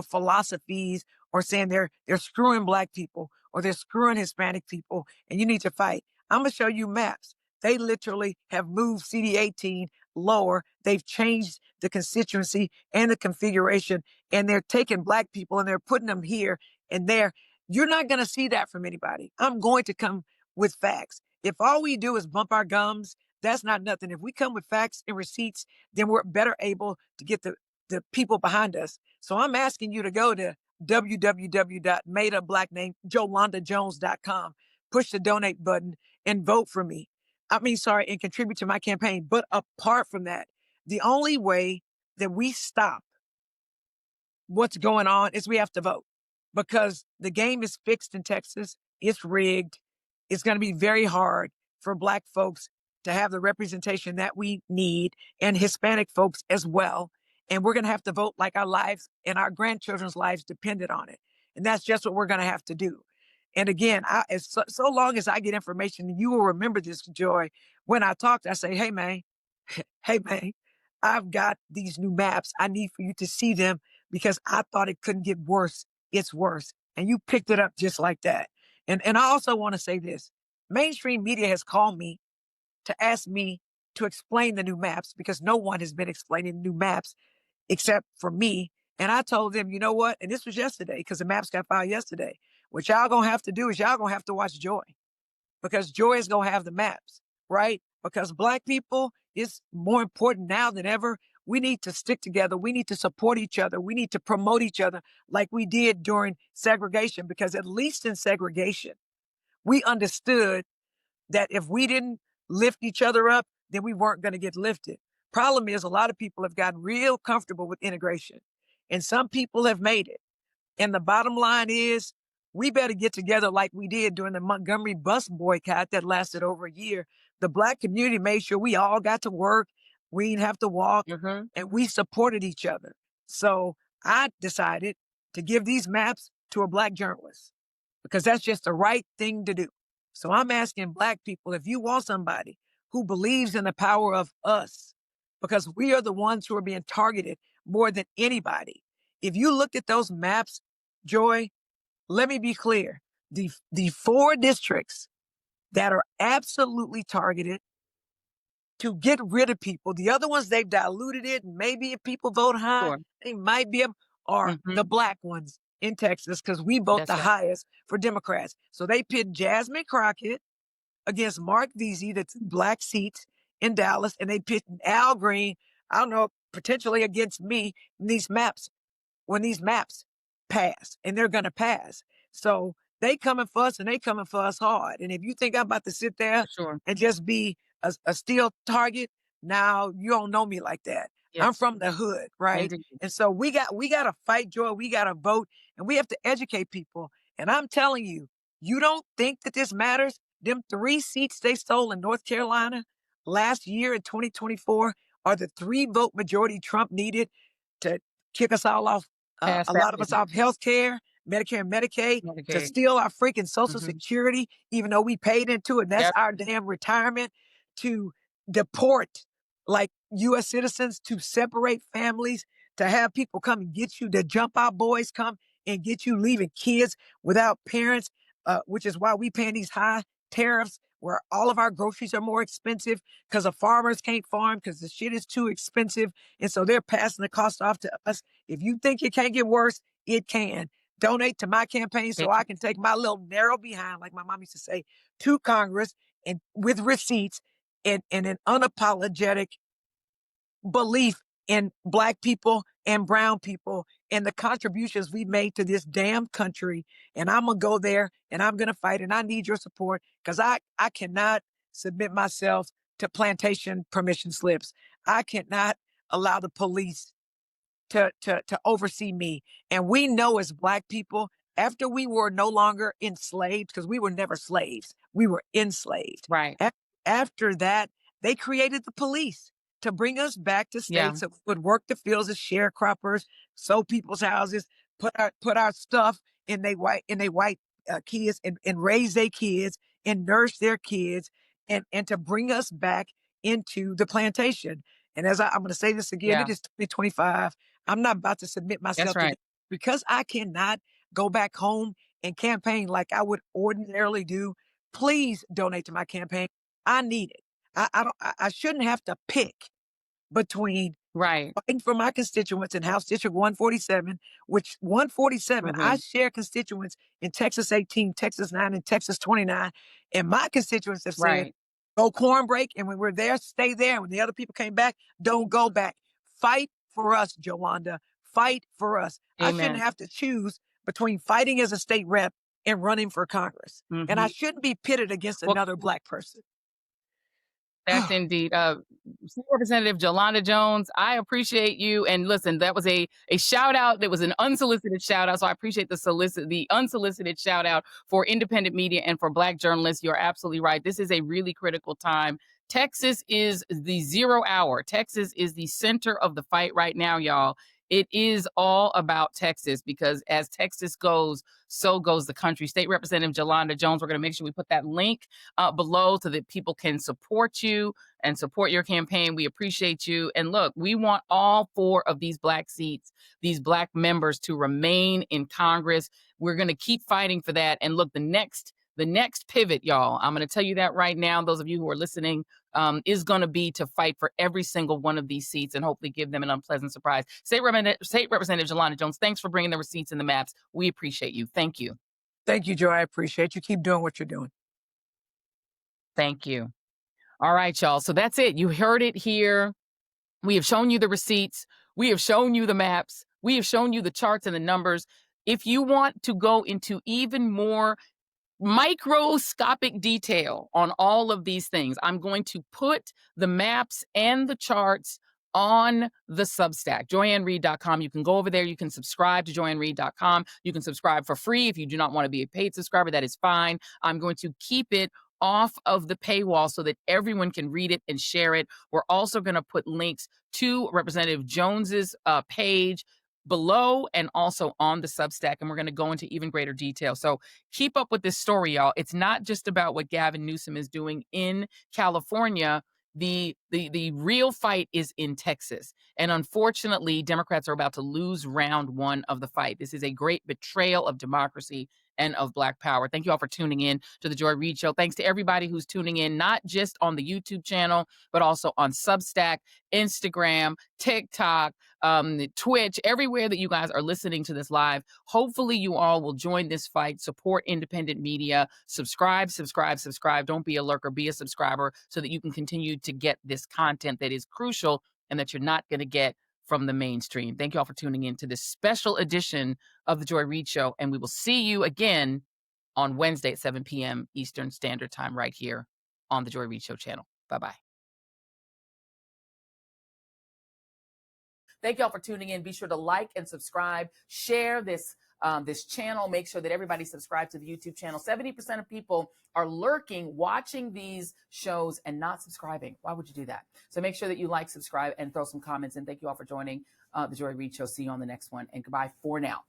[SPEAKER 3] philosophies, or saying they're screwing Black people or they're screwing Hispanic people and you need to fight. I'm going to show you maps. They literally have moved CD 18 lower. They've changed the constituency and the configuration, and they're taking Black people and they're putting them here and there. You're not going to see that from anybody. I'm going to come with facts. If all we do is bump our gums, that's not nothing. If we come with facts and receipts, then we're better able to get the people behind us. So I'm asking you to go to www.madeupblacknamejolandajones.com, push the donate button and vote for me. And contribute to my campaign. But apart from that, the only way that we stop what's going on is we have to vote, because the game is fixed in Texas. It's rigged. It's going to be very hard for Black folks to have the representation that we need, and Hispanic folks as well. And we're going to have to vote like our lives and our grandchildren's lives depended on it. And that's just what we're going to have to do. And again, so long as I get information, and you will remember this, Joy, when I talked, I say, hey, man, I've got these new maps. I need for you to see them, because I thought it couldn't get worse. It's worse. And you picked it up just like that. And I also want to say this. Mainstream media has called me to ask me to explain the new maps, because no one has been explaining the new maps except for me. And I told them, you know what? And this was yesterday, because the maps got filed yesterday. What y'all gonna have to do is y'all gonna have to watch Joy, because Joy is gonna have the maps, right? Because Black people, is more important now than ever. We need to stick together. We need to support each other. We need to promote each other like we did during segregation, because at least in segregation, we understood that if we didn't lift each other up, then we weren't going to get lifted. Problem is, a lot of people have gotten real comfortable with integration, and some people have made it. And the bottom line is, we better get together like we did during the Montgomery bus boycott that lasted over a year. The Black community made sure we all got to work. We didn't have to walk, and we supported each other. So I decided to give these maps to a Black journalist, because that's just the right thing to do. So I'm asking Black people, if you want somebody who believes in the power of us, because we are the ones who are being targeted more than anybody. If you look at those maps, Joy, let me be clear. The 4 districts that are absolutely targeted to get rid of people, the other ones, they've diluted it. Maybe if people vote high,
[SPEAKER 1] Sure.
[SPEAKER 3] they might be able, are the Black ones in Texas, because we vote
[SPEAKER 1] That's
[SPEAKER 3] the
[SPEAKER 1] right.
[SPEAKER 3] highest for Democrats. So they pit Jasmine Crockett against Mark Veazey, the 2 Black seats in Dallas, and they pit Al Green, I don't know, potentially against me in these maps, when these maps pass, and they're going to pass. So they coming for us, and they coming for us hard. And if you think I'm about to sit there
[SPEAKER 1] For sure.
[SPEAKER 3] and just be a steel target, now you don't know me like that. I'm
[SPEAKER 1] Yes.
[SPEAKER 3] from the hood, right?
[SPEAKER 1] Indeed.
[SPEAKER 3] And so we got to fight, Joy. We got to vote, and we have to educate people. And I'm telling you, you don't think that this matters? Them 3 seats they stole in North Carolina last year in 2024 are the 3 vote majority Trump needed to kick us all off,
[SPEAKER 1] Pass
[SPEAKER 3] a
[SPEAKER 1] that
[SPEAKER 3] lot of us off health care, Medicare and Medicaid, to
[SPEAKER 1] Medicaid.
[SPEAKER 3] steal our freaking Social Security, even though we paid into it. That's
[SPEAKER 1] Yep.
[SPEAKER 3] our damn retirement, to deport like U.S. citizens, to separate families, to have people come and get you, to jump out boys come and get you, leaving kids without parents, which is why we paying these high tariffs, where all of our groceries are more expensive because the farmers can't farm because the shit is too expensive. And so they're passing the cost off to us. If you think it can't get worse, it can. Donate to my campaign so I can take my little narrow behind, like my mom used to say, to Congress, and with receipts, and an unapologetic belief in Black people and brown people and the contributions we made to this damn country. And I'm going to go there, and I'm going to fight, and I need your support, because I cannot submit myself to plantation permission slips. I cannot allow the police to oversee me. And we know, as Black people, after we were no longer enslaved, because we were never slaves, we were enslaved.
[SPEAKER 1] Right.
[SPEAKER 3] After that, they created the police to bring us back to states that would work the fields as sharecroppers, sow people's houses, put our stuff in they white kids, and raise their kids and nourish their kids, and to bring us back into the plantation. And as I'm going to say this again, it is 2025. I'm not about to submit myself
[SPEAKER 1] That's right.
[SPEAKER 3] to this, because I cannot go back home and campaign like I would ordinarily do. Please donate to my campaign. I need it. I shouldn't have to pick between
[SPEAKER 1] Right.
[SPEAKER 3] fighting for my constituents in House District 147, which 147, I share constituents in Texas 18, Texas 9, and Texas 29. And my constituents have said,
[SPEAKER 1] Right.
[SPEAKER 3] go quorum break. And when we're there, stay there. And when the other people came back, don't go back. Fight for us, Jolanda. Fight for us. I shouldn't
[SPEAKER 1] Amen.
[SPEAKER 3] have to choose between fighting as a state rep in running for Congress. And I shouldn't be pitted against
[SPEAKER 1] Well,
[SPEAKER 3] another Black person.
[SPEAKER 1] that's indeed. State Representative Jolanda Jones, I appreciate you. And listen, that was a shout out. That was an unsolicited shout out. So I appreciate the unsolicited shout out for independent media and for Black journalists. You're absolutely right. This is a really critical time. Texas is the 0 hour. Texas is the center of the fight right now, y'all. It is all about Texas because as Texas goes, so goes the country. State Representative Jolanda Jones, we're going to make sure we put that link below so that people can support you and support your campaign. We appreciate you. And look, we want all 4 of these Black seats, these Black members to remain in Congress. We're going to keep fighting for that. And look, the next pivot, y'all, I'm going to tell you that right now, those of you who are listening, is going to be to fight for every single one of these seats and hopefully give them an unpleasant surprise. State Representative Jolanda Jones, thanks for bringing the receipts and the maps. We appreciate you. Thank you.
[SPEAKER 3] Thank you, Joy. I appreciate you. Keep doing what you're doing.
[SPEAKER 1] Thank you. All right, y'all. So that's it. You heard it here. We have shown you the receipts. We have shown you the maps. We have shown you the charts and the numbers. If you want to go into even more microscopic detail on all of these things, I'm going to put the maps and the charts on the Substack, Joy-Ann-Reid.com. You can go over there. You can subscribe to Joy-Ann-Reid.com. You can subscribe for free. If you do not want to be a paid subscriber, that is fine. I'm going to keep it off of the paywall so that everyone can read it and share it. We're also going to put links to Representative Jones's page below and also on the Substack, and we're going to go into even greater detail. So keep up with this story, y'all. It's not just about what Gavin Newsom is doing in California. The real fight is in Texas. And unfortunately, Democrats are about to lose round 1 of the fight. This is a great betrayal of democracy and of Black power. Thank you all for tuning in to the Joy Reid Show. Thanks to everybody who's tuning in, not just on the YouTube channel, but also on Substack, Instagram, TikTok, Twitch, everywhere that you guys are listening to this live. Hopefully you all will join this fight, support independent media, subscribe. Don't be a lurker, be a subscriber so that you can continue to get this content that is crucial and that you're not going to get from the mainstream. Thank you all for tuning in to this special edition of the Joy Reid Show, and we will see you again on Wednesday at 7 p.m. Eastern Standard Time right here on the Joy Reid Show channel. Bye-bye. Thank you all for tuning in. Be sure to like and subscribe, share this channel. Make sure that everybody subscribes to the YouTube channel. 70% of people are lurking, watching these shows and not subscribing. Why would you do that? So make sure that you like, subscribe, and throw some comments in. Thank you all for joining the Joy Reid Show. See you on the next one, and goodbye for now.